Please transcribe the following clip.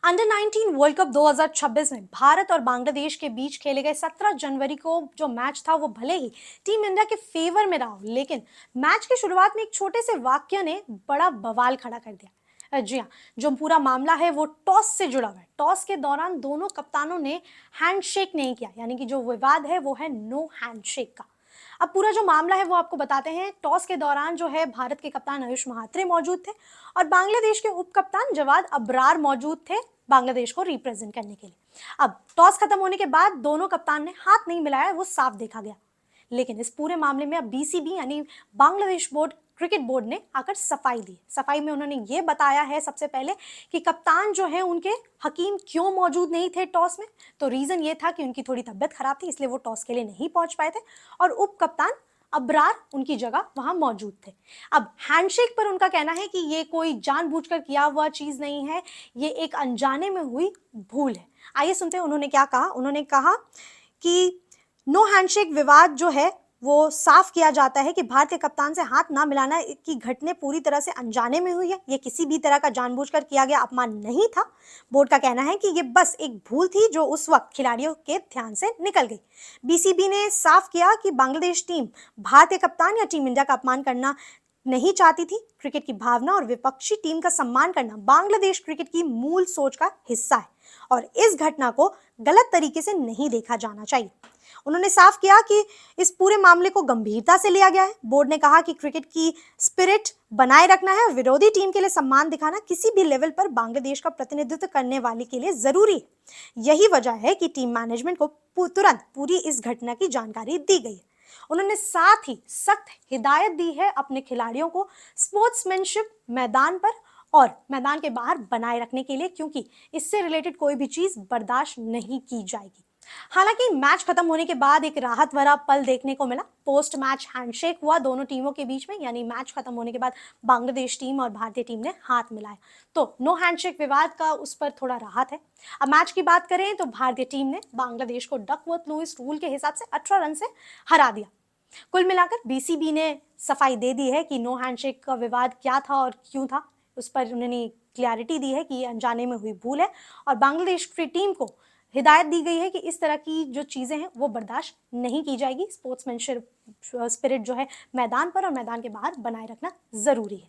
Under 19 world cup 2026 में भारत और बांग्लादेश के बीच खेले गए 17 जनवरी को जो मैच था वो भले ही टीम इंडिया के फेवर में रहा हो, लेकिन मैच की शुरुआत में एक छोटे से वाक्य ने बड़ा बवाल खड़ा कर दिया। जी हाँ, जो पूरा मामला है वो टॉस से जुड़ा हुआ है। टॉस के दौरान दोनों कप्तानों ने हैंडशेक नहीं किया, यानी कि जो विवाद है वो है नो हैंडशेक का। अब पूरा जो मामला है वो आपको बताते हैं। टॉस के दौरान जो है भारत के कप्तान आयुष महात्रे मौजूद थे और बांग्लादेश के उप कप्तान जवाद अब्रार मौजूद थे बांग्लादेश को रिप्रेजेंट करने के लिए। अब टॉस खत्म होने के बाद दोनों कप्तान ने हाथ नहीं मिलाया, वो साफ देखा गया। लेकिन इस पूरे मामले में अब बीसीबी यानी बांग्लादेश बोर्ड क्रिकेट बोर्ड ने आकर सफाई दी। सफाई में उन्होंने ये बताया है सबसे पहले कि कप्तान जो है उनके हकीम क्यों मौजूद नहीं थे टॉस में। तो रीजन ये था कि उनकी थोड़ी तबियत खराब थी, इसलिए वो टॉस के लिए नहीं पहुंच पाए थे और उप कप्तान अब्रार उनकी जगह वहां मौजूद थे। अब हैंडशेक पर उनका कहना है कि ये कोई जानबूझकर किया हुआ चीज नहीं है, ये एक अनजाने में हुई भूल है। आइए सुनते हैं उन्होंने क्या कहा। उन्होंने कहा कि नो हैंडशेक विवाद जो है वो साफ किया जाता है कि भारतीय कप्तान से हाथ ना मिलाना की घटना पूरी तरह से अनजाने में हुई है। ये किसी भी तरह का जानबूझकर किया गया अपमान नहीं था। बोर्ड का कहना है कि ये बस एक भूल थी जो उस वक्त खिलाड़ियों के ध्यान से निकल गई। बीसीबी ने साफ किया कि बांग्लादेश टीम भारतीय कप्तान या टीम इंडिया का अपमान करना नहीं चाहती थी। क्रिकेट की भावना और विपक्षी टीम का सम्मान करना बांग्लादेश क्रिकेट की मूल सोच का हिस्सा है और इस घटना को गलत तरीके से नहीं देखा जाना चाहिए। उन्होंने साफ किया कि इस पूरे मामले को गंभीरता से लिया गया है। बोर्ड ने कहा कि क्रिकेट की स्पिरिट बनाए रखना है और विरोधी टीम के लिए सम्मान दिखाना किसी भी लेवल पर बांग्लादेश का प्रतिनिधित्व करने वाले के लिए जरूरी है। यही वजह है कि टीम मैनेजमेंट को तुरंत पूरी इस घटना की जानकारी दी गई है। उन्होंने साथ ही सख्त हिदायत दी है अपने खिलाड़ियों को स्पोर्ट्समैनशिप मैदान पर और मैदान के बाहर बनाए रखने के लिए, क्योंकि इससे रिलेटेड कोई भी चीज बर्दाश्त नहीं की जाएगी। हालांकि मैच खत्म होने के बाद एक राहत भरा पल देखने को मिला। पोस्ट मैच हैंडशेक हुआ दोनों टीमों के बीच में, यानी मैच खत्म होने के बाद बांग्लादेश टीम और भारतीय टीम ने हाथ मिलाया। तो नो हैंडशेक विवाद का उस पर थोड़ा राहत है। अब मैच की बात करें तो भारतीय टीम ने बांग्लादेश को डकवर्थ लुईस रूल के हिसाब से 18 रन से हरा दिया। कुल मिलाकर बीसीबी ने सफाई दे दी है कि नो हैंडशेक का विवाद क्या था और क्यों था, उस पर उन्होंने क्लैरिटी दी है कि ये अनजाने में हुई भूल है और बांग्लादेश की टीम को हिदायत दी गई है कि इस तरह की जो चीज़ें हैं वो बर्दाश्त नहीं की जाएगी। स्पोर्ट्समैनशिप स्पिरिट जो है मैदान पर और मैदान के बाहर बनाए रखना ज़रूरी है।